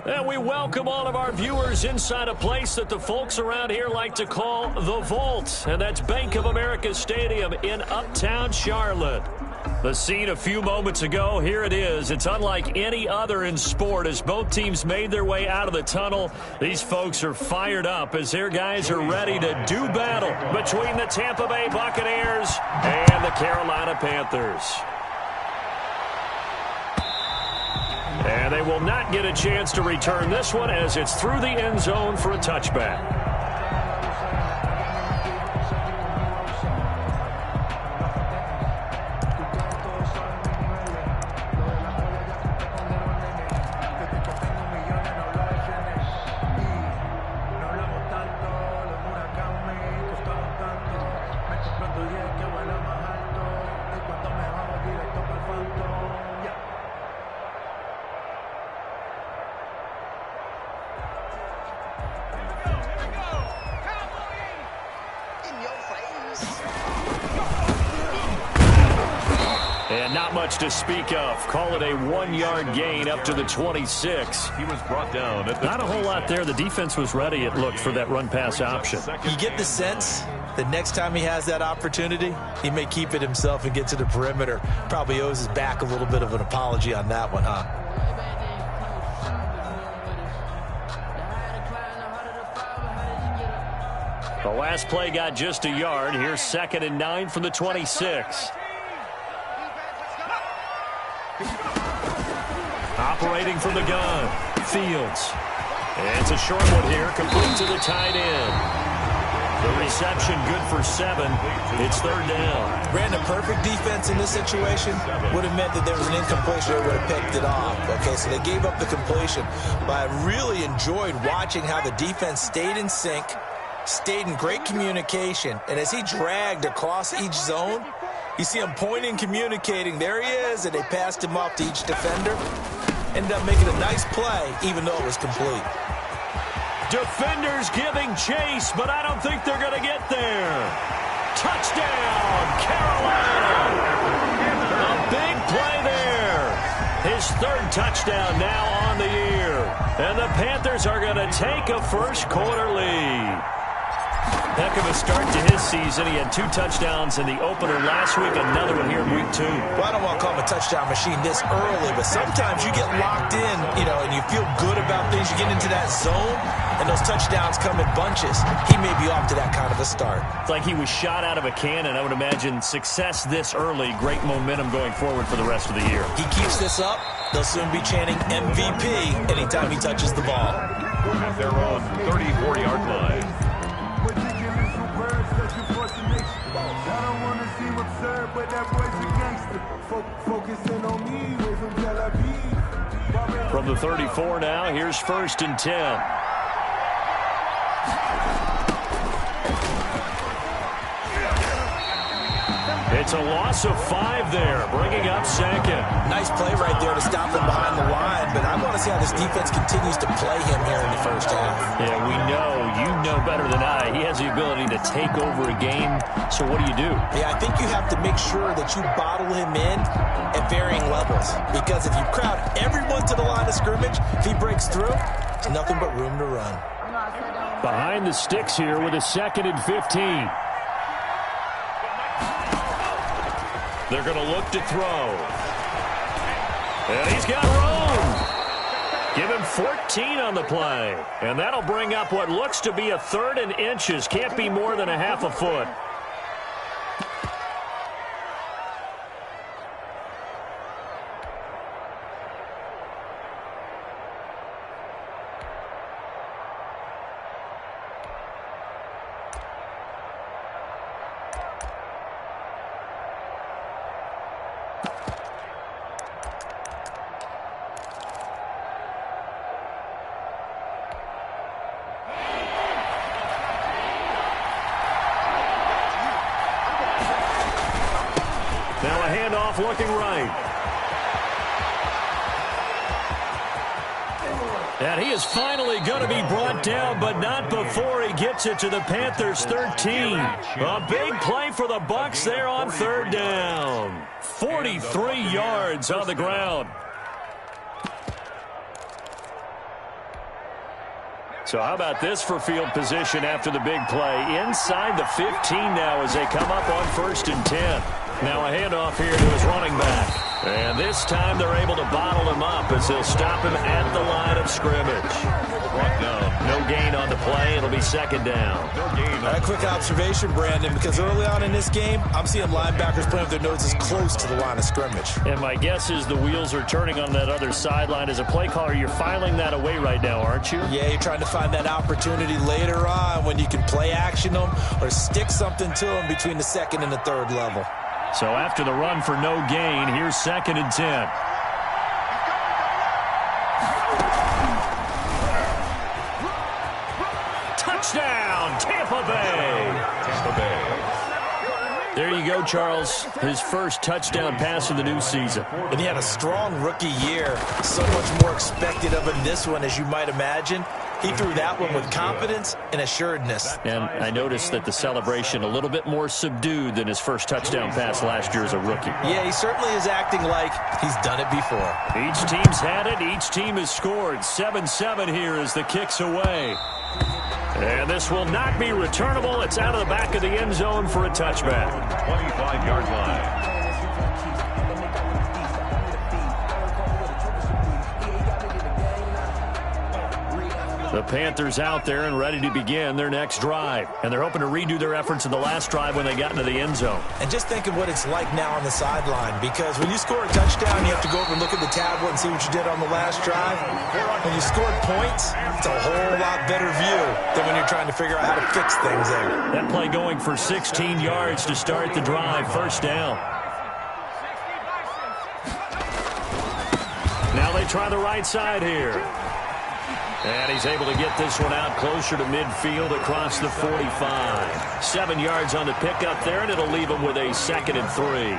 And we welcome all of our viewers inside a place that the folks around here like to call the Vault. And that's Bank of America Stadium in Uptown Charlotte. The scene a few moments ago, here it is. It's unlike any other in sport as both teams made their way out of the tunnel. These folks are fired up as their guys are ready to do battle between the Tampa Bay Buccaneers and the Carolina Panthers. And they will not get a chance to return this one as it's through the end zone for a touchback. To speak of. Call it a 1-yard gain up to the 26. He was brought down at the Not a whole lot there. The defense was ready, it looked, for that run-pass option. You get the sense that next time he has that opportunity, he may keep it himself and get to the perimeter. Probably owes his back a little bit of an apology on that one, huh? The last play got just a yard. Here's 2nd and 9 from the 26. Operating from the gun, Fields. And it's a short one here, complete to the tight end. The reception good for 7. It's 3rd down. Ran a perfect defense in this situation. Would have meant that there was an incompletion. They would have picked it off. Okay, so they gave up the completion. But I really enjoyed watching how the defense stayed in sync, stayed in great communication. And as he dragged across each zone, you see him pointing, communicating. There he is, and they passed him off to each defender. Ended up making a nice play, even though it was complete. Defenders giving chase, but I don't think they're going to get there. Touchdown, Carolina. A big play there. His 3rd touchdown now on the year. And the Panthers are going to take a first-quarter lead. Heck of a start to his season. He had 2 touchdowns in the opener last week, another one here in week 2. Well, I don't want to call him a touchdown machine this early, but sometimes you get locked in, and you feel good about things. You get into that zone, and those touchdowns come in bunches. He may be off to that kind of a start. It's like he was shot out of a cannon. I would imagine success this early, great momentum going forward for the rest of the year. He keeps this up, they'll soon be chanting MVP anytime he touches the ball. At their own 30, 40-yard line. From the 34 now, here's 1st and 10. It's a loss of 5 there, bringing up 2nd. Nice play right there to stop him behind the line, but I want to see how this defense continues to play him here in the first half. Yeah, you know better than I. He has the ability to take over a game, so what do you do? Yeah, I think you have to make sure that you bottle him in at varying levels, because if you crowd everyone to the line of scrimmage, if he breaks through, there's nothing but room to run. Behind the sticks here with a 2nd and 15. They're going to look to throw. And he's got room. Give him 14 on the play. And that'll bring up what looks to be a 3rd and inches. Can't be more than a half a foot. Now a handoff looking right. And he is finally going to be brought down, but not before he gets it to the Panthers' 13. A big play for the Bucs there on 3rd down. 43 yards on the ground. So how about this for field position after the big play? Inside the 15 now as they come up on 1st and 10. Now a handoff here to his running back. And this time they're able to bottle him up as they'll stop him at the line of scrimmage. Brought down. No gain on the play. It'll be 2nd down. No gain. A quick observation, Brandon, because early on in this game, I'm seeing linebackers playing with their noses close to the line of scrimmage. And my guess is the wheels are turning on that other sideline. As a play caller, you're filing that away right now, aren't you? Yeah, you're trying to find that opportunity later on when you can play action them or stick something to them between the 2nd and the 3rd level. So after the run for no gain, here's 2nd and 10. Touchdown, Tampa Bay. Tampa Bay. There you go, Charles. His first touchdown pass of the new season. And he had a strong rookie year. So much more expected of him this one, as you might imagine. He threw that one with confidence and assuredness. And I noticed that the celebration a little bit more subdued than his first touchdown pass last year as a rookie. Yeah, he certainly is acting like he's done it before. Each team's had it. Each team has scored. 7-7 here as the kick's away. And this will not be returnable. It's out of the back of the end zone for a touchback. 25-yard line. The Panthers out there and ready to begin their next drive. And they're hoping to redo their efforts in the last drive when they got into the end zone. And just think of what it's like now on the sideline, because when you score a touchdown, you have to go over and look at the tablet and see what you did on the last drive. When you scored points, it's a whole lot better view than when you're trying to figure out how to fix things there. That play going for 16 yards to start the drive. 1st down. Now they try the right side here. And he's able to get this one out closer to midfield across the 45. 7 yards on the pickup there, and it'll leave him with a 2nd and 3.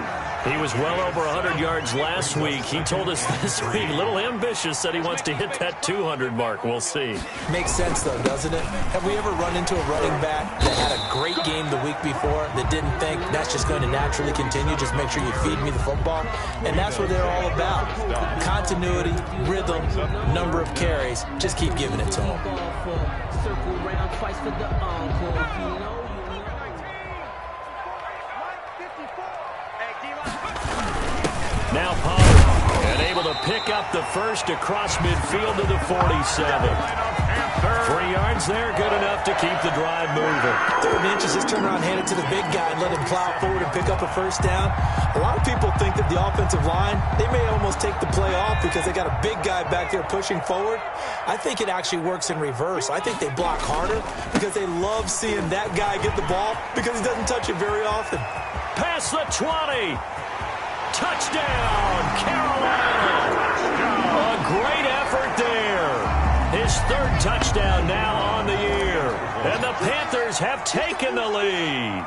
He was well over 100 yards last week. He told us this week, a little ambitious, said he wants to hit that 200 mark. We'll see. Makes sense, though, doesn't it? Have we ever run into a running back that had a great game the week before that didn't think that's just going to naturally continue? Just make sure you feed me the football. And that's what they're all about. Continuity, rhythm, number of carries. Just keep giving it to them. Now Pollard, and able to pick up the first across midfield to the 47. 3 yards there, good enough to keep the drive moving. 3rd and inches, just turn around, hand it to the big guy, and let him plow forward and pick up a 1st down. A lot of people think that the offensive line, they may almost take the play off because they got a big guy back there pushing forward. I think it actually works in reverse. I think they block harder because they love seeing that guy get the ball because he doesn't touch it very often. Past the 20. Touchdown, Carolina. A great effort there. His 3rd touchdown now on the year. And the Panthers have taken the lead.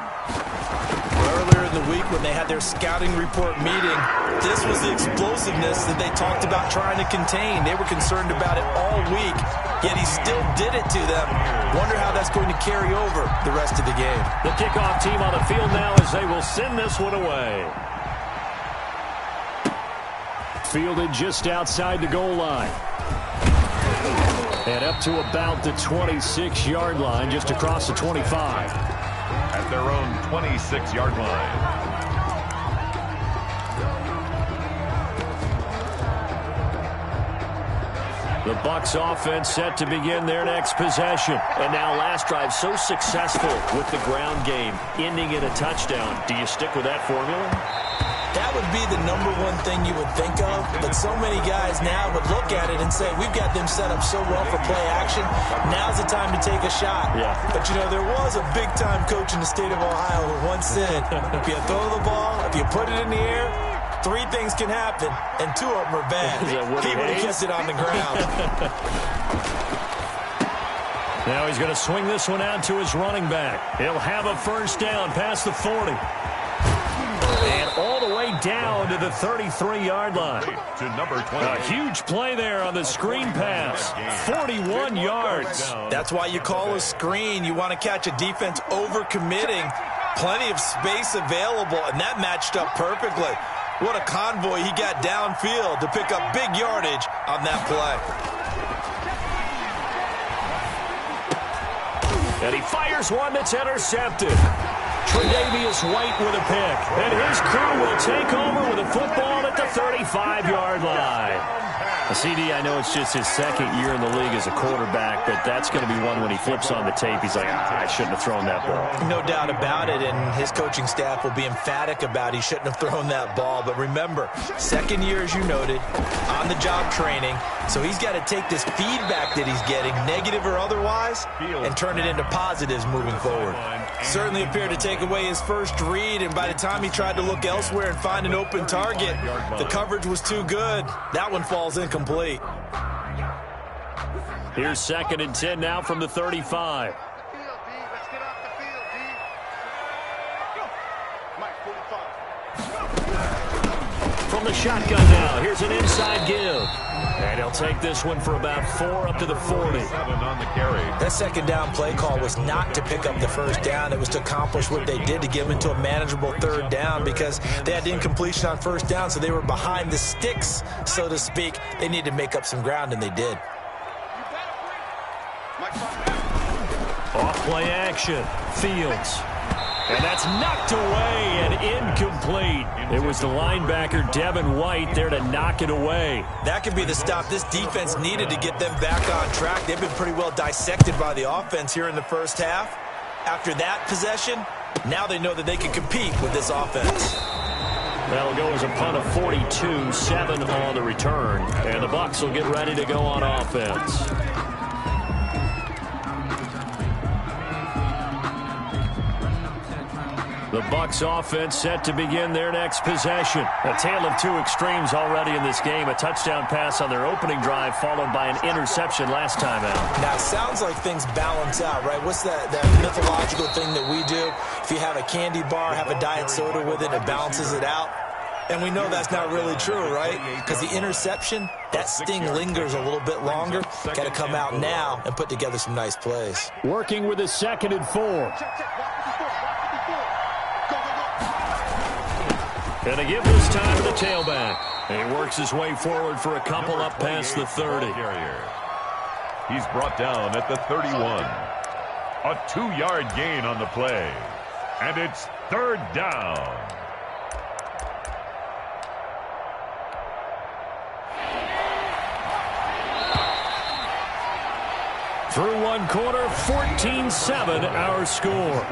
Earlier in the week when they had their scouting report meeting, this was the explosiveness that they talked about trying to contain. They were concerned about it all week, yet he still did it to them. Wonder how that's going to carry over the rest of the game. The kickoff team on the field now as they will send this one away. Fielded just outside the goal line. And up to about the 26-yard line, just across the 25. At their own 26-yard line. The Bucs offense set to begin their next possession. And now last drive so successful with the ground game, ending in a touchdown. Do you stick with that formula? That would be the number one thing you would think of, but so many guys now would look at it and say, we've got them set up so well for play action, now's the time to take a shot. Yeah. But, you know, there was a big-time coach in the state of Ohio who once said, if you throw the ball, if you put it in the air, 3 things can happen, and 2 of them are bad. He would have kept it on the ground. Now he's going to swing this one out to his running back. He'll have a 1st down past the 40. And all the way down to the 33-yard line. To number 20. A huge play there on the screen pass. 41 yards. That's why you call a screen. You want to catch a defense over-committing. Plenty of space available, and that matched up perfectly. What a convoy he got downfield to pick up big yardage on that play. And he fires one that's intercepted. Tre'Davious White with a pick. And his crew will take over with a football at the 35-yard line. CD, I know it's just his second year in the league as a quarterback, but that's going to be one when he flips on the tape. He's like, I shouldn't have thrown that ball. No doubt about it, and his coaching staff will be emphatic about he shouldn't have thrown that ball. But remember, second year, as you noted, on-the-job training, so he's got to take this feedback that he's getting, negative or otherwise, and turn it into positives moving forward. Certainly appeared to take away his first read, and by the time he tried to look elsewhere and find an open target, the coverage was too good. That one falls incomplete. Here's 2nd and 10 now from the 35. From the shotgun now, here's an inside give. And he'll take this one for about 4 up to the 40. On the carry. That second down play call was not to pick up the first down. It was to accomplish what they did to get them into a manageable third down because they had incompletion on first down, so they were behind the sticks, so to speak. They needed to make up some ground, and they did. Off play action. Fields. And that's knocked away and incomplete. It was the linebacker, Devin White, there to knock it away. That could be the stop this defense needed to get them back on track. They've been pretty well dissected by the offense here in the first half. After that possession, now they know that they can compete with this offense. That'll go as a punt of 42, 7 on the return. And the Bucs will get ready to go on offense. The Bucs offense set to begin their next possession. A tale of two extremes already in this game. A touchdown pass on their opening drive followed by an interception last time out. Now, it sounds like things balance out, right? What's that mythological thing that we do? If you have a candy bar, have a diet soda with it, it balances it out. And we know that's not really true, right? Because the interception, that sting lingers a little bit longer. Got to come out now and put together some nice plays. Working with a 2nd and 4. And a give this time to the tailback. And he works his way forward for a couple up past the 30. He's brought down at the 31. A 2-yard gain on the play. And it's 3rd down. Through one quarter, 14-7 our score.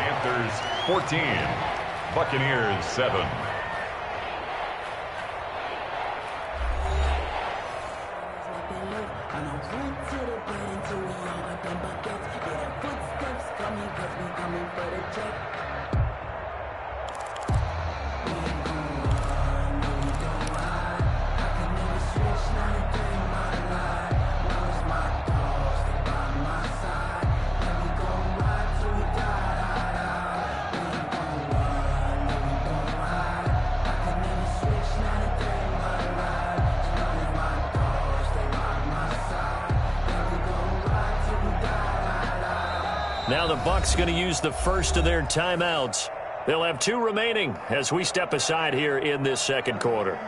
Panthers 14. Buccaneers 7. Now the Bucs going to use the first of their timeouts. They'll have 2 remaining as we step aside here in this second quarter.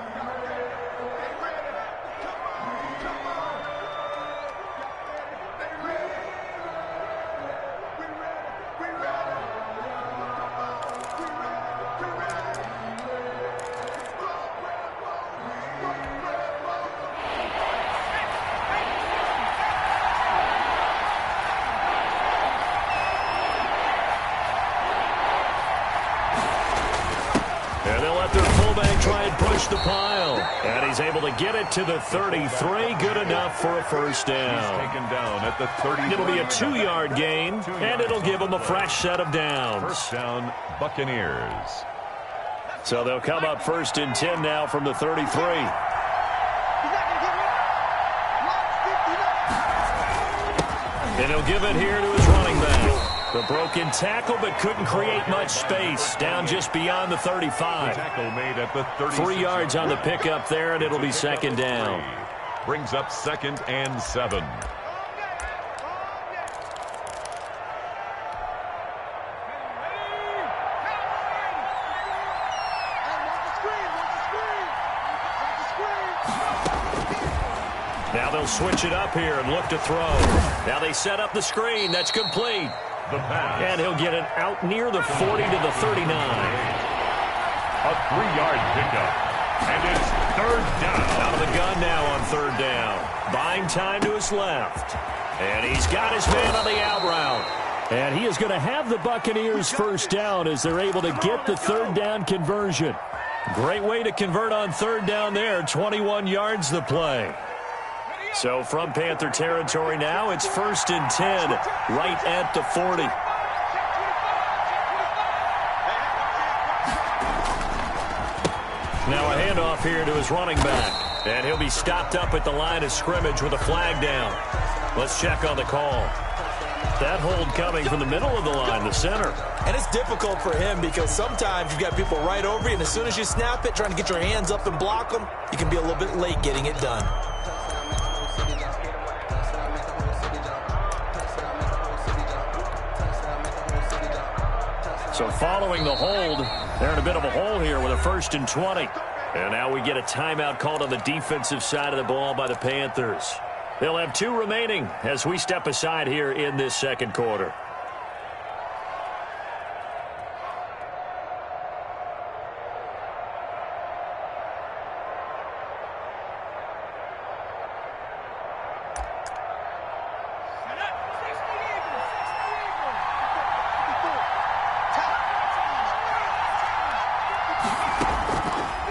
The pile, and he's able to get it to the 33. Good enough for a first down. He's taken down at the 30. It'll be a 2-yard gain, and it'll give him a fresh set of downs. First down, Buccaneers. So they'll come up 1st and 10 now from the 33. And he'll give it here to his running back. The broken tackle, but couldn't create much space. Down just beyond the 35. Tackle made at the 3 yards on the pickup there, and it'll be 2nd down. Brings up 2nd and 7. Now they'll switch it up here and look to throw. Now they set up the screen. That's complete. The pass. And he'll get it out near the 40 to the 39. A 3-yard pickup. And it's third down. Out of the gun now on third down. Buying time to his left. And he's got his man on the out route. And he is going to have the Buccaneers first down as they're able to get the third down conversion. Great way to convert on third down there. 21 yards the play. So from Panther territory now, it's 1st and 10 right at the 40. Now a handoff here to his running back. And he'll be stopped up at the line of scrimmage with a flag down. Let's check on the call. That hold coming from the middle of the line, the center. And it's difficult for him because sometimes you've got people right over you, and as soon as you snap it, trying to get your hands up and block them, you can be a little bit late getting it done. So following the hold, they're in a bit of a hole here with a 1st and 20. And now we get a timeout called on the defensive side of the ball by the Panthers. They'll have 2 remaining as we step aside here in this second quarter.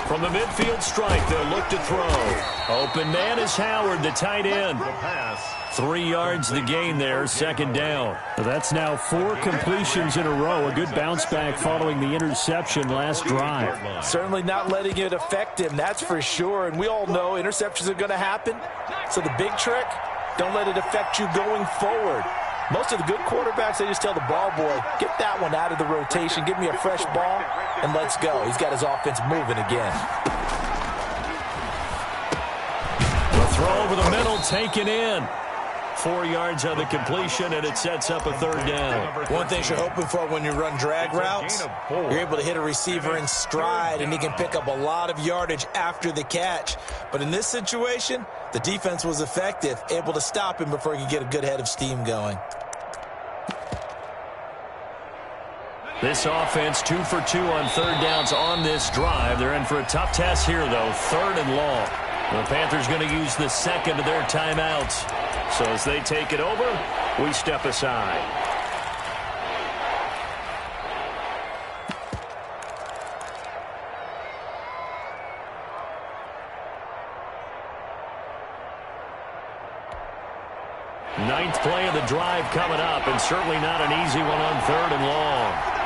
From the midfield strike, they'll look to throw. Open man is Howard, the tight end. 3 yards the gain there, second down. That's now 4 completions in a row. A good bounce back following the interception last drive. Certainly not letting it affect him, that's for sure. And we all know interceptions are going to happen. So the big trick, don't let it affect you going forward. Most of the good quarterbacks, they just tell the ball boy, get that one out of the rotation, give me a fresh ball, and let's go. He's got his offense moving again. The throw over the middle, taken in. 4 yards on the completion, and it sets up a third down. One thing you're hoping for when you run drag routes, you're able to hit a receiver in stride, and he can pick up a lot of yardage after the catch. But in this situation, the defense was effective, able to stop him before he could get a good head of steam going. This offense 2 for 2 on third downs on this drive. They're in for a tough test here, though, 3rd and long. The Panthers going to use the second of their timeouts. So as they take it over, we step aside. Ninth play of the drive coming up, and certainly not an easy one on 3rd and long.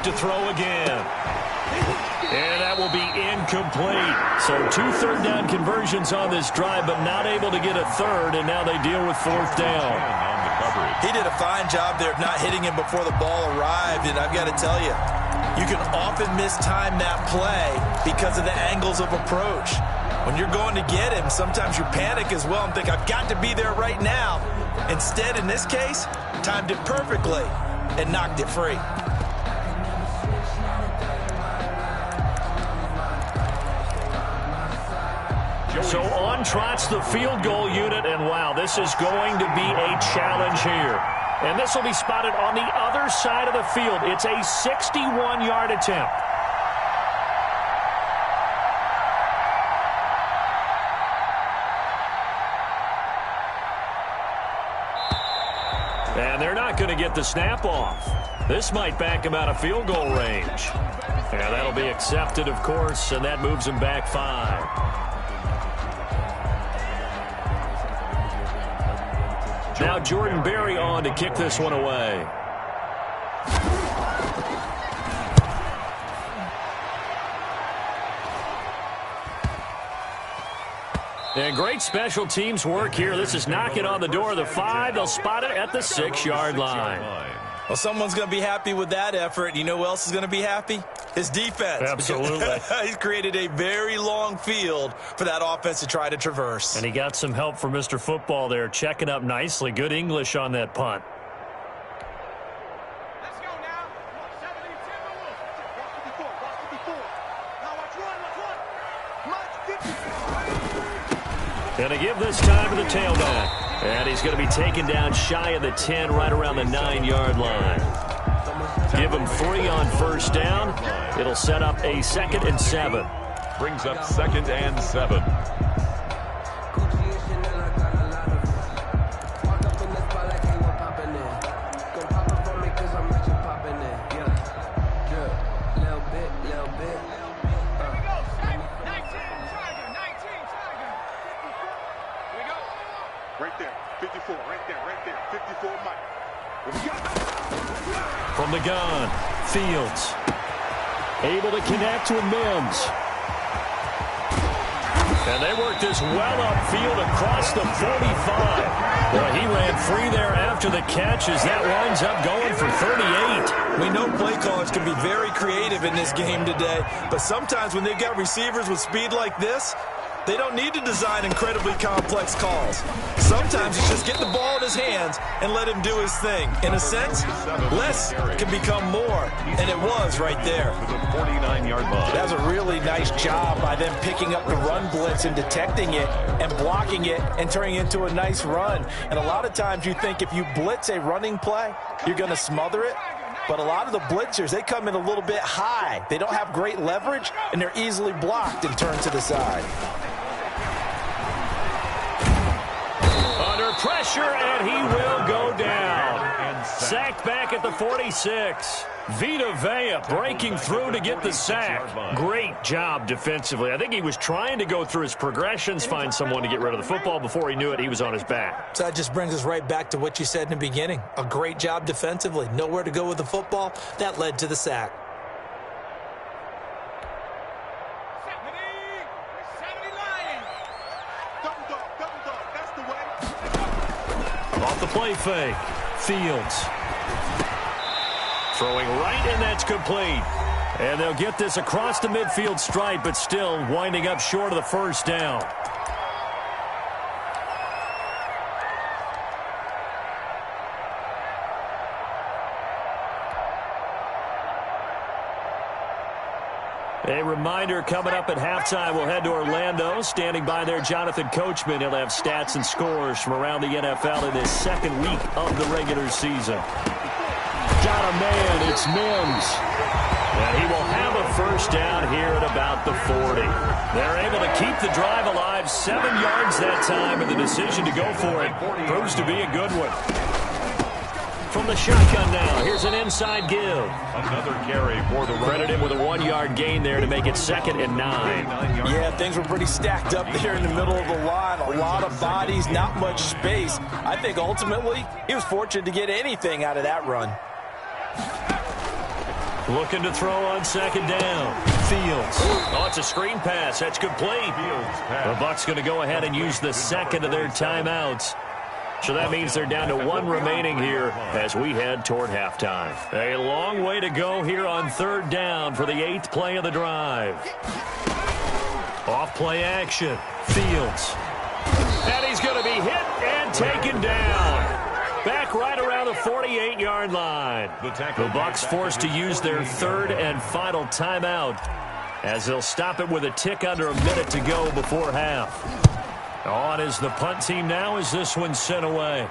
To throw again. And that will be incomplete. So 2 third down conversions on this drive, but not able to get a third, and now they deal with 4th down. He did a fine job there of not hitting him before the ball arrived, and I've got to tell you, you can often mistime that play because of the angles of approach. When you're going to get him, sometimes you panic as well and think, I've got to be there right now. Instead, in this case, timed it perfectly and knocked it free. So on trots the field goal unit, and wow, this is going to be a challenge here. And this will be spotted on the other side of the field. It's a 61-yard attempt. And they're not going to get the snap off. This might back him out of field goal range. And that'll be accepted, of course, and that moves him back 5. Now Jordan Berry on to kick this one away. And great special teams work here. This is knocking on the door of the 5. They'll spot it at the 6-yard line. Well, someone's going to be happy with that effort. You know who else is going to be happy? His defense. Absolutely. He's created a very long field for that offense to try to traverse. And he got some help from Mr. Football there, checking up nicely. Good English on that punt. Let's go now. Going to give this time to the tailback. And he's going to be taken down shy of the 10, right around the 9-yard line. Give him 3 on first down. It'll set up a 2nd and 7. Brings up 2nd and 7. From the gun, Fields. Able to connect with Mims. And they work this well upfield across the 45. Well, he ran free there after the catch as that winds up going for 38. We know play callers can be very creative in this game today, but sometimes when they've got receivers with speed like this, they don't need to design incredibly complex calls. Sometimes it's just get the ball in his hands and let him do his thing. In a sense, less can become more, and it was right there. That was a really nice job by them picking up the run blitz and detecting it and blocking it and turning it into a nice run. And a lot of times you think if you blitz a running play, you're going to smother it. But a lot of the blitzers, they come in a little bit high. They don't have great leverage, and they're easily blocked and turned to the side. Under pressure, and he will go down. Sacked back at the 46. Vita Vea breaking through to get the sack. Great job defensively. I think he was trying to go through his progressions, find someone to get rid of the football. Before he knew it, he was on his back. So that just brings us right back to what you said in the beginning. A great job defensively. Nowhere to go with the football. That led to the sack. Off the play fake. Fields. Throwing right, and that's complete. And they'll get this across the midfield stripe, but still winding up short of the first down. A reminder coming up at halftime, we'll head to Orlando. Standing by there, Jonathan Coachman. He'll have stats and scores from around the NFL in this second week of the regular season. Got a man, it's Mims. And he will have a first down here at about the 40. They're able to keep the drive alive, 7 yards that time, and the decision to go for it proves to be a good one. From the shotgun now, here's an inside give. Another carry for the Credit him with a 1-yard gain there to make it 2nd and 9. Yeah, things were pretty stacked up there in the middle of the line. A lot of bodies, not much space. I think ultimately he was fortunate to get anything out of that run. Looking to throw on 2nd down. Fields. Oh, it's a screen pass. That's complete. The Bucs going to go ahead and use the second of their timeouts. So that means they're down to 1 remaining here as we head toward halftime. A long way to go here on 3rd down for the 8th play of the drive. Off play action. Fields. And he's going to be hit and taken down. Back right around the 48-yard line. The Bucs forced to use their 3rd and final timeout as they'll stop it with a tick under a minute to go before half. On is the punt team now as this one's sent away.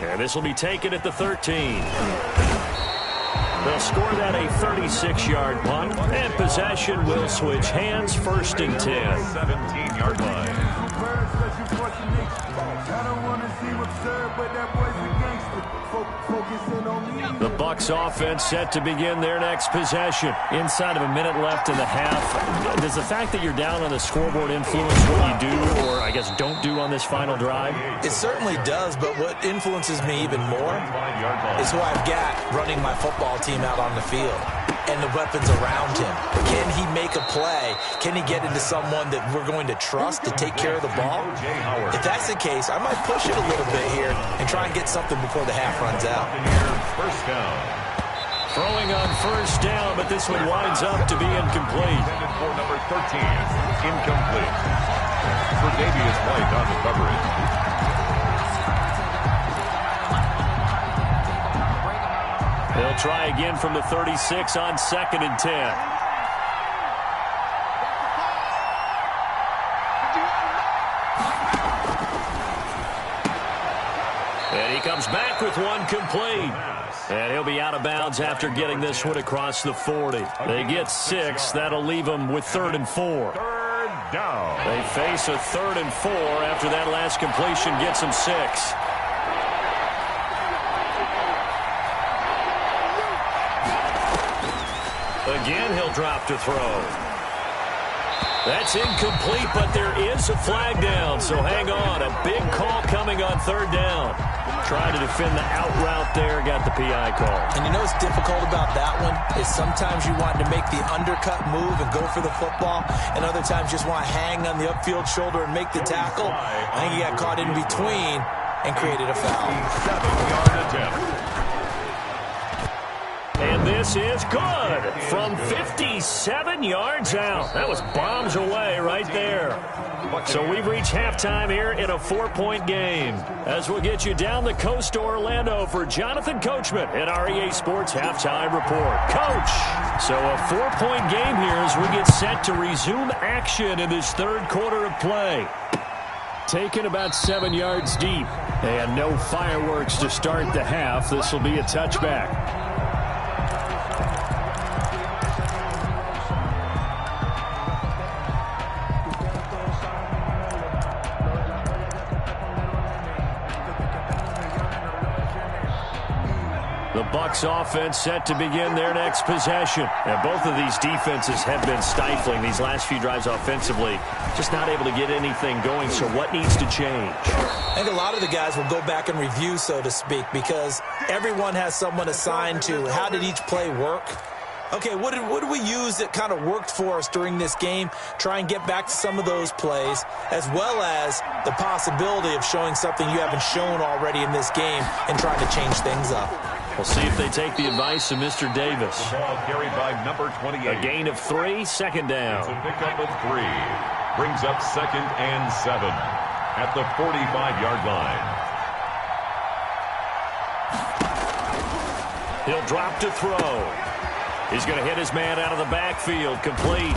And this will be taken at the 13. They'll score that a 36-yard punt, and possession will switch hands, 1st and 10. 17-yard line. The Bucs offense set to begin their next possession. Inside of a minute left in the half. Does the fact that you're down on the scoreboard influence what you do, or I guess don't do on this final drive? It certainly does, but what influences me even more is who I've got running my football team out on the field and the weapons around him. Can he make a play? Can he get into someone that we're going to trust to take care of the ball? If that's the case, I might push it a little bit here and try and get something before the half runs out. First down. Throwing on 1st down, but this one winds up to be incomplete. For number 13, incomplete. For Davius White on the coverage. They'll try again from the 36 on 2nd and 10. comes back with one complete. And he'll be out of bounds after getting this one across the 40. They get 6. That'll leave them with 3rd and 4. Third down. They face a 3rd and 4 after that last completion gets them 6. Again, he'll drop to throw. That's incomplete, but there is a flag down, so hang on. A big call coming on 3rd down. Trying to defend the out route there, got the PI call. And you know what's difficult about that one is sometimes you want to make the undercut move and go for the football, and other times just want to hang on the upfield shoulder and make the tackle. I think he got caught in between and created a foul. 7-yard attempt. And this is good from 57 yards out. That was bombs away right there. So we've reached halftime here in a 4-point game. As we'll get you down the coast to Orlando for Jonathan Coachman at our EA Sports Halftime Report. Coach, so a 4-point game here as we get set to resume action in this 3rd quarter of play. Taken about 7 yards deep. And no fireworks to start the half. This will be a touchback. The Bucs offense set to begin their next possession. And both of these defenses have been stifling these last few drives offensively. Just not able to get anything going, so what needs to change? I think a lot of the guys will go back and review, so to speak, because everyone has someone assigned to how did each play work. Okay, what did we use that kind of worked for us during this game? Try and get back to some of those plays, as well as the possibility of showing something you haven't shown already in this game and trying to change things up. We'll see if they take the advice of Mr. Davis. The ball carried by number 28. A gain of 3, 2nd down. It's a pickup of 3. Brings up 2nd and 7 at the 45-yard line. He'll drop to throw. He's going to hit his man out of the backfield, complete.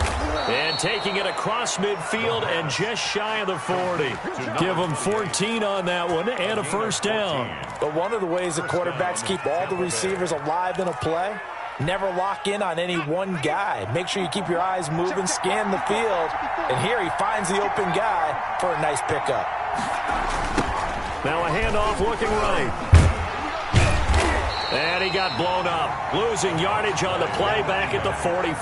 And taking it across midfield and just shy of the 40. Give him 14 on that one and a 1st down. But one of the ways that quarterbacks keep all the receivers alive in a play, never lock in on any one guy. Make sure you keep your eyes moving, scan the field. And here he finds the open guy for a nice pickup. Now a handoff looking right. And he got blown up, losing yardage on the play back at the 44.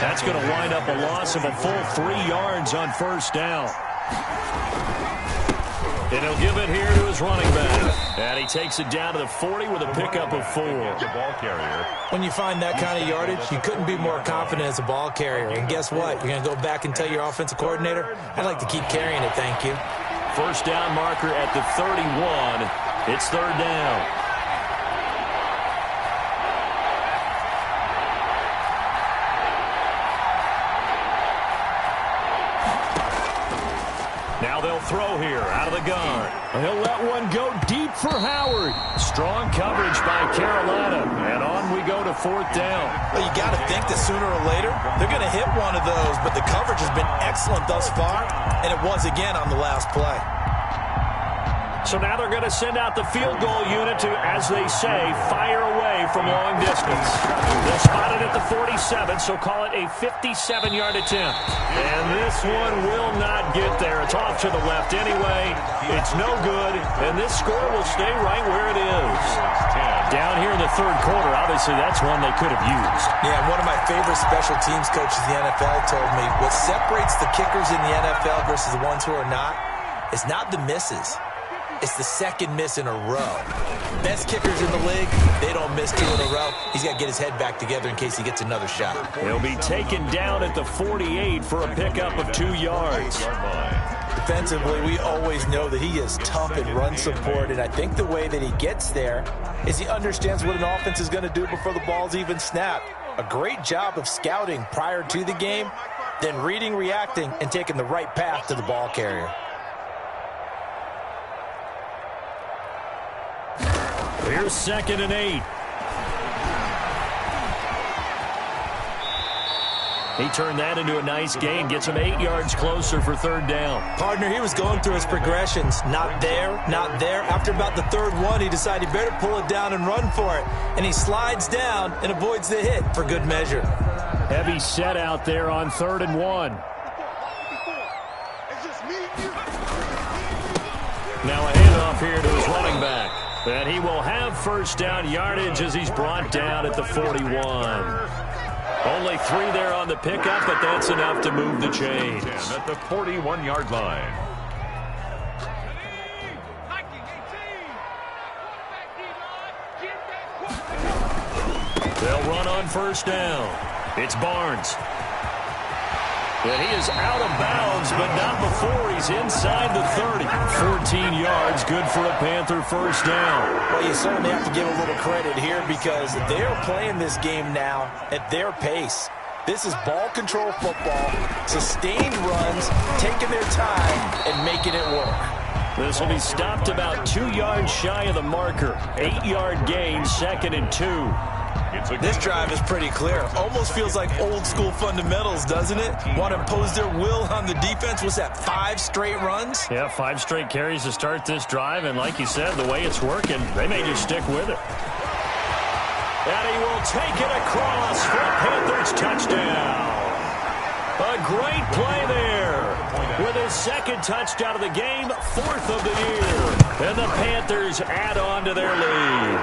That's going to wind up a loss of a full 3 yards on 1st down. And he'll give it here to his running back. And he takes it down to the 40 with a pickup of 4. Ball carrier. When you find that kind of yardage, you couldn't be more confident as a ball carrier. And guess what? You're going to go back and tell your offensive coordinator, I'd like to keep carrying it, thank you. 1st down marker at the 31. It's 3rd down. Now they'll throw here out of the gun. He'll let one go deep for Howard. Strong coverage by Carolina. And on we go to 4th down. Well, you got to think that sooner or later they're going to hit one of those, but the coverage has been excellent thus far, and it was again on the last play. So now they're going to send out the field goal unit to, as they say, fire away from long distance. They'll spot it at the 47, so call it a 57-yard attempt. And this one will not get there. It's off to the left anyway. It's no good, and this score will stay right where it is. Down here in the 3rd quarter, obviously that's one they could have used. Yeah, one of my favorite special teams coaches in the NFL told me what separates the kickers in the NFL versus the ones who are not is not the misses. It's the 2nd miss in a row. Best kickers in the league, they don't miss 2 in a row. He's got to get his head back together in case he gets another shot. He'll be taken down at the 48 for a pickup of 2 yards. Defensively, we always know that he is tough in run support, and I think the way that he gets there is he understands what an offense is going to do before the ball's even snapped. A great job of scouting prior to the game, then reading, reacting, and taking the right path to the ball carrier. Here's 2nd and 8. He turned that into a nice gain, gets him 8 yards closer for third down. Partner, he was going through his progressions. Not there, not there. After about the third one, he decided he better pull it down and run for it. And he slides down and avoids the hit for good measure. Heavy set out there on 3rd and 1. Now a handoff here to his running back. And he will have first down yardage as he's brought down at the 41. Only 3 there on the pickup, but that's enough to move the chains. At the 41-yard line. They'll run on first down. It's Barnes. And he is out of bounds, but not before he's inside the 30. 14 yards, good for a Panther first down. Well, you certainly have to give a little credit here because they're playing this game now at their pace. This is ball control football, sustained runs, taking their time and making it work. This will be stopped about 2 yards shy of the marker. 8-yard gain, 2nd and 2. This drive is pretty clear. Almost feels like old school fundamentals, doesn't it? Want to impose their will on the defense. Was that 5 straight runs? Yeah, 5 straight carries to start this drive. And like you said, the way it's working, they may just stick with it. And he will take it across for a Panthers touchdown. A great play there. With his 2nd touchdown of the game, 4th of the year. And the Panthers add on to their lead.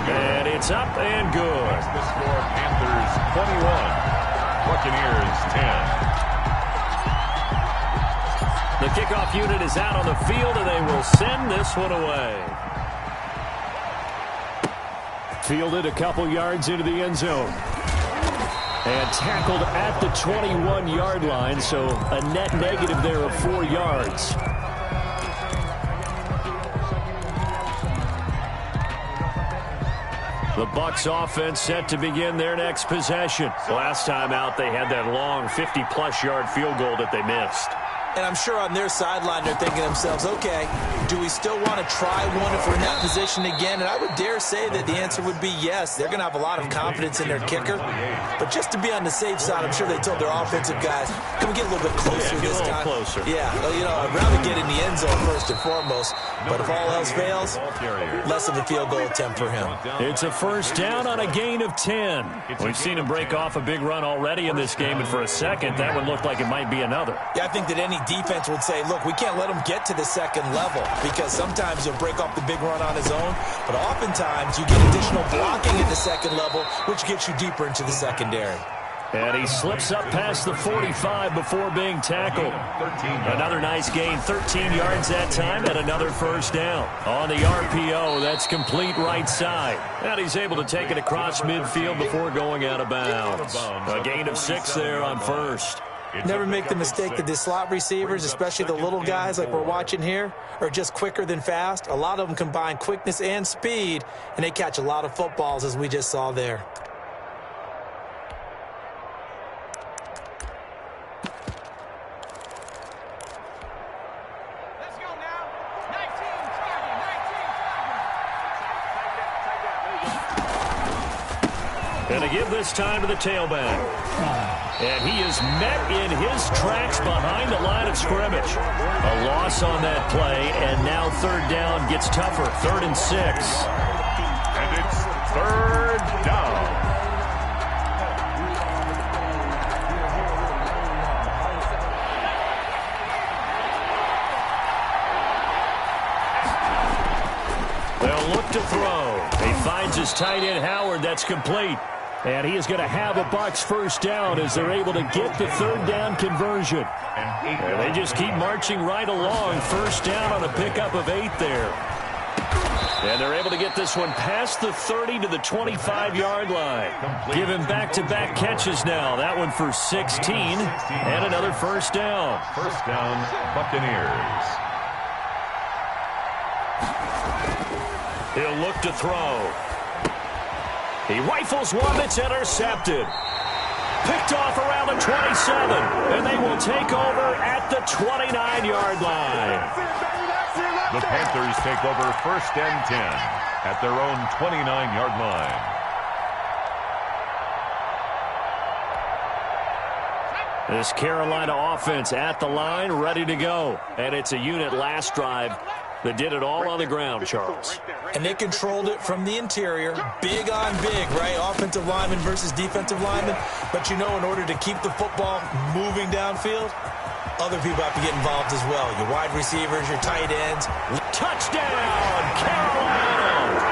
And it's up and good. The score, Panthers 21, Buccaneers 10. The kickoff unit is out on the field, and they will send this one away. Fielded a couple yards into the end zone. And tackled at the 21-yard line, so a net negative there of 4 yards. The Bucs offense set to begin their next possession. Last time out, they had that long 50-plus yard field goal that they missed. And I'm sure on their sideline they're thinking to themselves, okay, do we still want to try one if we're in that position again? And I would dare say that the answer would be yes. They're going to have a lot of confidence in their kicker. But just to be on the safe side, I'm sure they told their offensive guys, can we get a little bit closer this time? Closer. Yeah, well, you know, I'd rather get in the end zone first and foremost. But if all else fails, less of a field goal attempt for him. It's a first down on a gain of 10. We've seen him break off a big run already in this game, and for a second, that one looked like it might be another. Yeah, I think that any defense would say, look, we can't let him get to the second level because sometimes he'll break off the big run on his own, but oftentimes you get additional blocking at the second level, which gets you deeper into the secondary. And he slips up past the 45 before being tackled. Another nice gain, 13 yards that time, and another first down. On the RPO, that's complete right side. And he's able to take it across midfield before going out of bounds. A gain of 6 there on first. Never make the mistake that the slot receivers, especially the little guys like we're watching here, are just quicker than fast. A lot of them combine quickness and speed, and they catch a lot of footballs, as we just saw there. And to give this time to the tailback. And he is met in his tracks behind the line of scrimmage. A loss on that play, and now third down gets tougher. 3rd and 6. And it's 3rd down. They'll look to throw. He finds his tight end, Howard. That's complete. And he is going to have a Bucs first down as they're able to get the third down conversion. And they just keep marching right along. First down on a pickup of 8 there. And they're able to get this one past the 30 to the 25-yard line. Give him back-to-back catches now. That one for 16 and another first down. First down, Buccaneers. He'll look to throw. He rifles one that's intercepted. Picked off around the 27, and they will take over at the 29-yard line. The Panthers take over 1st and 10 at their own 29-yard line. This Carolina offense at the line, ready to go. And it's a unit last drive that did it all on the ground, Charles. And they controlled it from the interior. Big on big, right? Offensive lineman versus defensive lineman. But you know, in order to keep the football moving downfield, other people have to get involved as well. Your wide receivers, your tight ends. Touchdown, Carolina!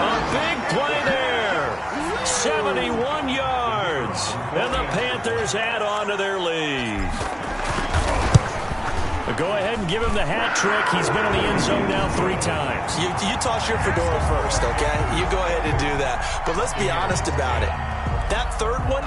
A big play there. 71 yards. And the Panthers add on to their lead. Go ahead and give him the hat trick. He's been in the end zone now 3 times. You toss your fedora first, okay? You go ahead and do that. But let's be honest about it. That third one,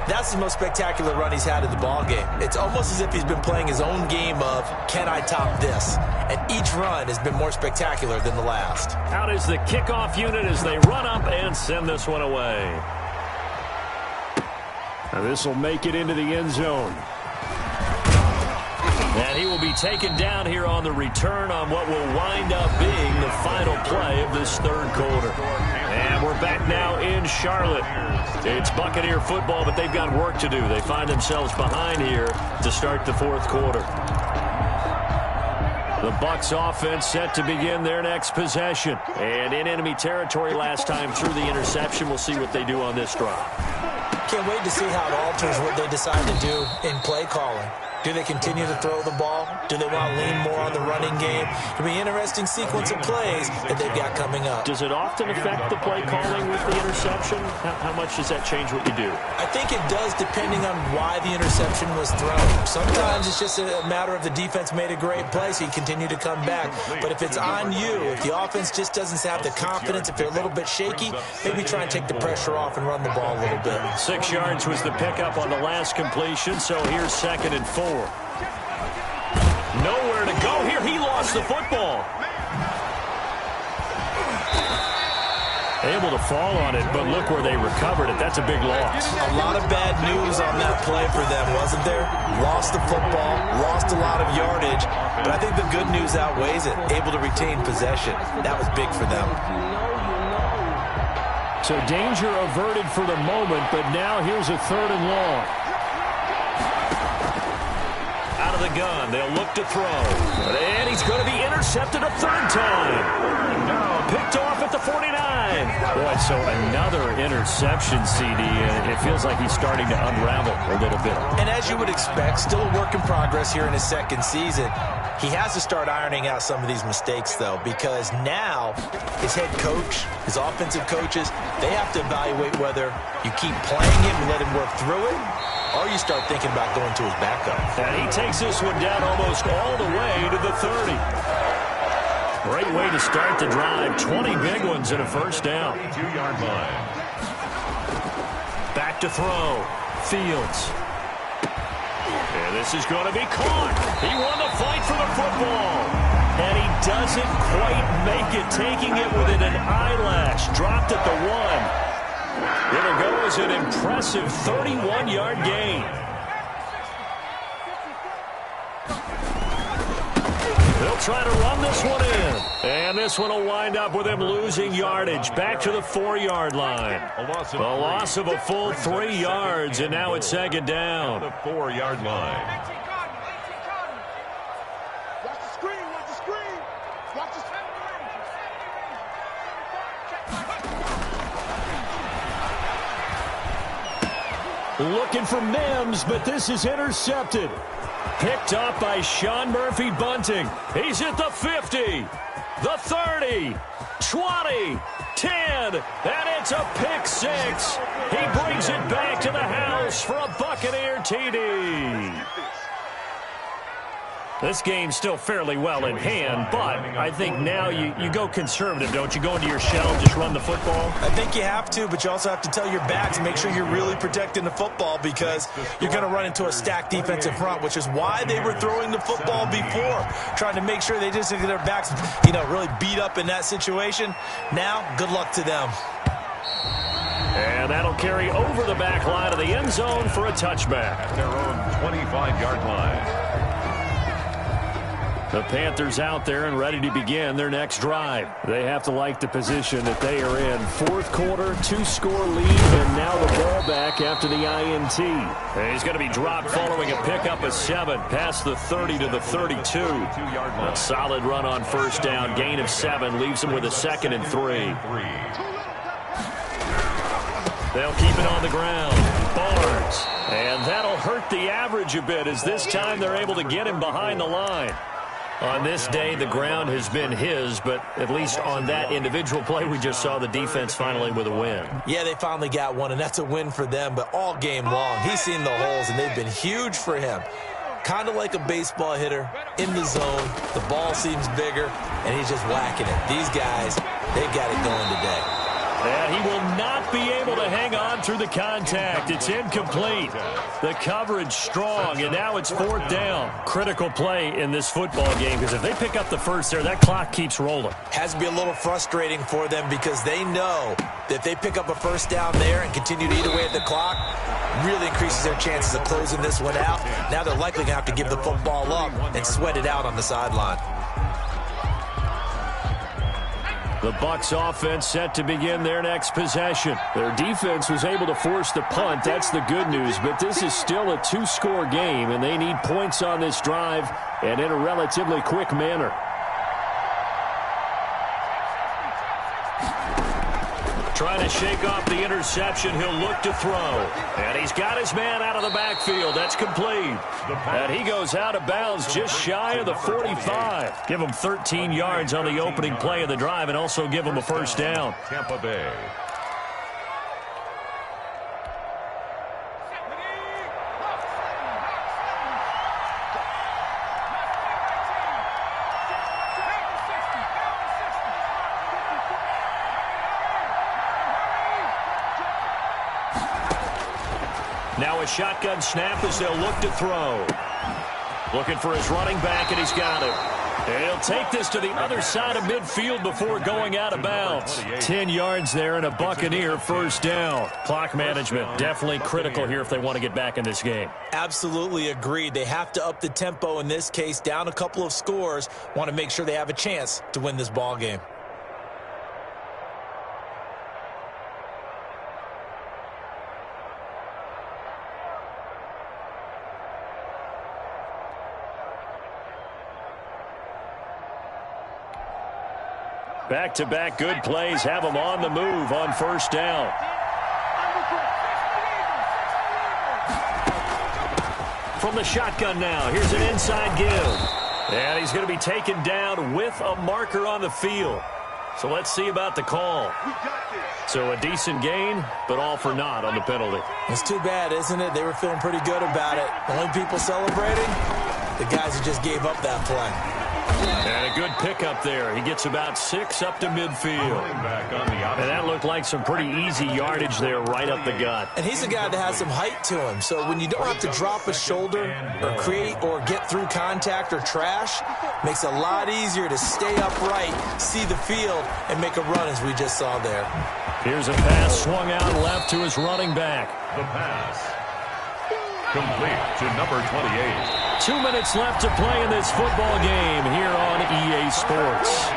that's the most spectacular run he's had in the ballgame. It's almost as if he's been playing his own game of, can I top this? And each run has been more spectacular than the last. Out is the kickoff unit as they run up and send this one away. Now this will make it into the end zone. And he will be taken down here on the return on what will wind up being the final play of this third quarter. And we're back now in Charlotte. It's Buccaneer football, but they've got work to do. They find themselves behind here to start the fourth quarter. The Bucs offense set to begin their next possession. And in enemy territory last time through the interception. We'll see what they do on this drive. Can't wait to see how it alters what they decide to do in play calling. Do they continue to throw the ball? Do they want to lean more on the running game? It'll be an interesting sequence of plays that they've got coming up. Does it often affect the play calling with the interception? How much does that change what you do? I think it does, depending on why the interception was thrown. Sometimes it's just a matter of the defense made a great play, so you continue to come back. But if it's on you, if the offense just doesn't have the confidence, if they're a little bit shaky, maybe try and take the pressure off and run the ball a little bit. 6 yards was the pickup on the last completion, so here's 2nd and 4. Nowhere to go here. He lost the football. Able to fall on it, but look where they recovered it. That's a big loss. A lot of bad news on that play for them, wasn't there? Lost the football, lost a lot of yardage, but I think the good news outweighs it. Able to retain possession. That was big for them. So danger averted for the moment, but now here's a 3rd and long. Out of the gun, they'll look to throw. And he's going to be intercepted a 3rd time. Picked off at the 49. Boy, so another interception, CD. And it feels like he's starting to unravel a little bit. And as you would expect, still a work in progress here in his 2nd season. He has to start ironing out some of these mistakes, though, because now his head coach, his offensive coaches, they have to evaluate whether you keep playing him and let him work through it, or you start thinking about going to his backup. And he takes this one down almost all the way to the 30. Great way to start the drive. 20 big ones and a 1st down. 2-yard line. Back to throw. Fields. And this is going to be caught. He won the fight for the football. And he doesn't quite make it, taking it within an eyelash. Dropped at the 1. It'll go as an impressive 31-yard gain. They'll try to run this one in. And this one will wind up with him losing yardage. Back to the 4-yard line. The loss of a full 3 yards, and now it's 2nd down. The 4-yard line. Watch the screen, watch the screen. Watch the screen. Looking for Mims, but this is intercepted. Picked up by Sean Murphy Bunting. He's at the 50, the 30, 20, 10, and it's a pick 6. He brings it back to the house for a Buccaneer TD. This game's still fairly well in hand, but I think now you go conservative, don't you? Go into your shell, just run the football? I think you have to, but you also have to tell your backs, make sure you're really protecting the football, because you're going to run into a stacked defensive front, which is why they were throwing the football before, trying to make sure they just get their backs, really beat up in that situation. Now, good luck to them. And that'll carry over the back line of the end zone for a touchback. At their own 25-yard line. The Panthers out there and ready to begin their next drive. They have to like the position that they are in. Fourth quarter, 2-score lead, and now the ball back after the INT. And he's going to be dropped following a pickup of 7, past the 30 to the 32. A solid run on first down, gain of 7, leaves him with a 2nd and 3. They'll keep it on the ground. Barnes. And that'll hurt the average a bit as this time they're able to get him behind the line. On this day, the ground has been his, but at least on that individual play, we just saw the defense finally with a win. Yeah, they finally got one, and that's a win for them, but all game long, he's seen the holes, and they've been huge for him. Kind of like a baseball hitter, in the zone, the ball seems bigger, and he's just whacking it. These guys, they've got it going today. And he will not be able to hang on through the contact. It's incomplete. The coverage strong, and now it's 4th down. Critical play in this football game, because if they pick up the first there, that clock keeps rolling. Has to be a little frustrating for them because they know that if they pick up a first down there and continue to eat away at the clock, really increases their chances of closing this one out. Now they're likely going to have to give the football up and sweat it out on the sideline. The Bucs offense set to begin their next possession. Their defense was able to force the punt. That's the good news, but this is still a 2-score game, and they need points on this drive and in a relatively quick manner. Trying to shake off the interception. He'll look to throw. And he's got his man out of the backfield. That's complete. And he goes out of bounds just shy of the 45. Give him 13 yards on the opening play of the drive and also give him a first down. Tampa Bay. Now a shotgun snap as they'll look to throw. Looking for his running back, and he's got it. And he'll take this to the other side of midfield before going out of bounds. 10 yards there and a Buccaneer first down. Clock management definitely critical here if they want to get back in this game. Absolutely agreed. They have to up the tempo in this case, down a couple of scores. Want to make sure they have a chance to win this ball game. Back-to-back good plays have them on the move on first down. From the shotgun now, here's an inside give. And he's going to be taken down with a marker on the field. So let's see about the call. So a decent gain, but all for naught on the penalty. It's too bad, isn't it? They were feeling pretty good about it. The only people celebrating, the guys who just gave up that play. And a good pickup there. He gets about 6 up to midfield. And that looked like some pretty easy yardage there right up the gut. And he's a guy that has some height to him. So when you don't have to drop a shoulder or create or get through contact or trash, makes it a lot easier to stay upright, see the field, and make a run as we just saw there. Here's a pass swung out left to his running back. The pass. Complete to number 28. 2 minutes left to play in this football game here on EA Sports.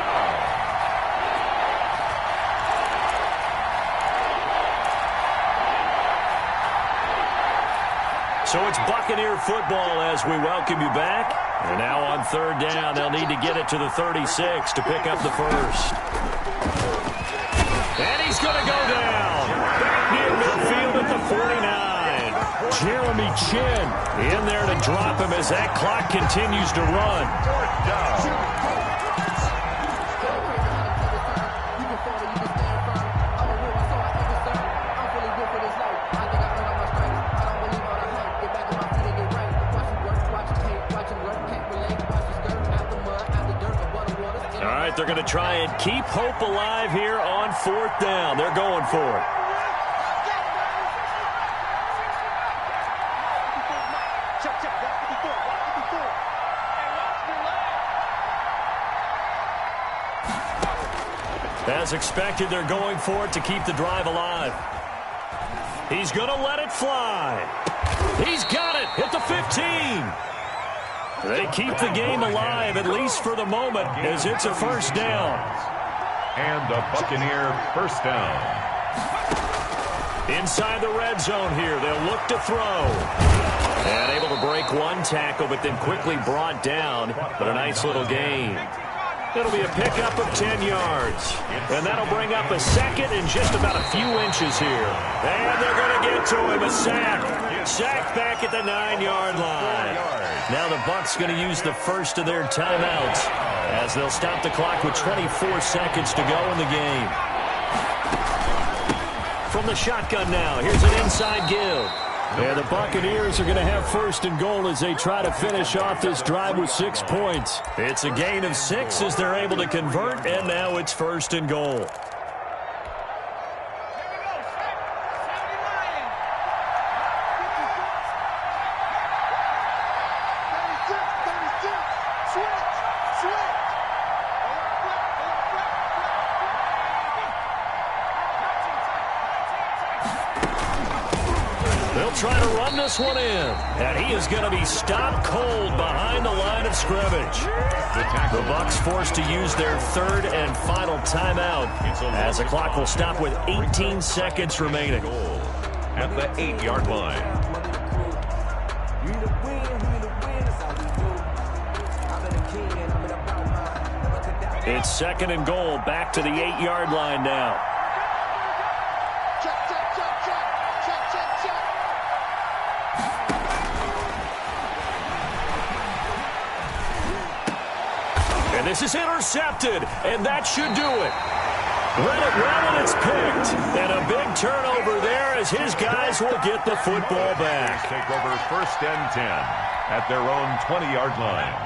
So it's Buccaneer football as we welcome you back. And now on third down, they'll need to get it to the 36 to pick up the first. And he's going to go down. Back near midfield at the 49. Jeremy Chin in there to drop him as that clock continues to run. All right, they're going to try and keep hope alive here on fourth down. They're going for it. As expected, they're going for it to keep the drive alive. He's going to let it fly. He's got it at the 15. They keep the game alive, at least for the moment, as it's a first down. And a Buccaneer first down. Inside the red zone here, they'll look to throw. And able to break one tackle, but then quickly brought down. But a nice little gain. It'll be a pickup of 10 yards. And that'll bring up a second and just about a few inches here. And they're going to get to him, a sack. Sack back at the 9-yard line. Now the Bucs going to use the first of their timeouts as they'll stop the clock with 24 seconds to go in the game. From the shotgun now, here's an inside give. And the Buccaneers are going to have first and goal as they try to finish off this drive with 6 points. It's a gain of 6 as they're able to convert, and now it's first and goal. Trying to run this one in, and he is going to be stopped cold behind the line of scrimmage. The Bucs forced to use their third and final timeout as the clock will stop with 18 seconds remaining. At the 8-yard line. It's second and goal, back to the 8-yard line now. And this is intercepted, and that should do it. Let it run, and it's picked. And a big turnover there as his guys will get the football back. Take over first and 10 at their own 20-yard line.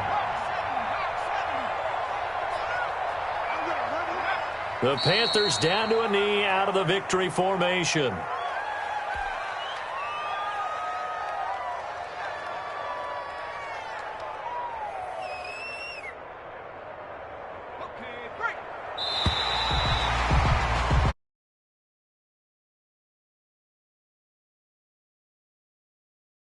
The Panthers down to a knee out of the victory formation.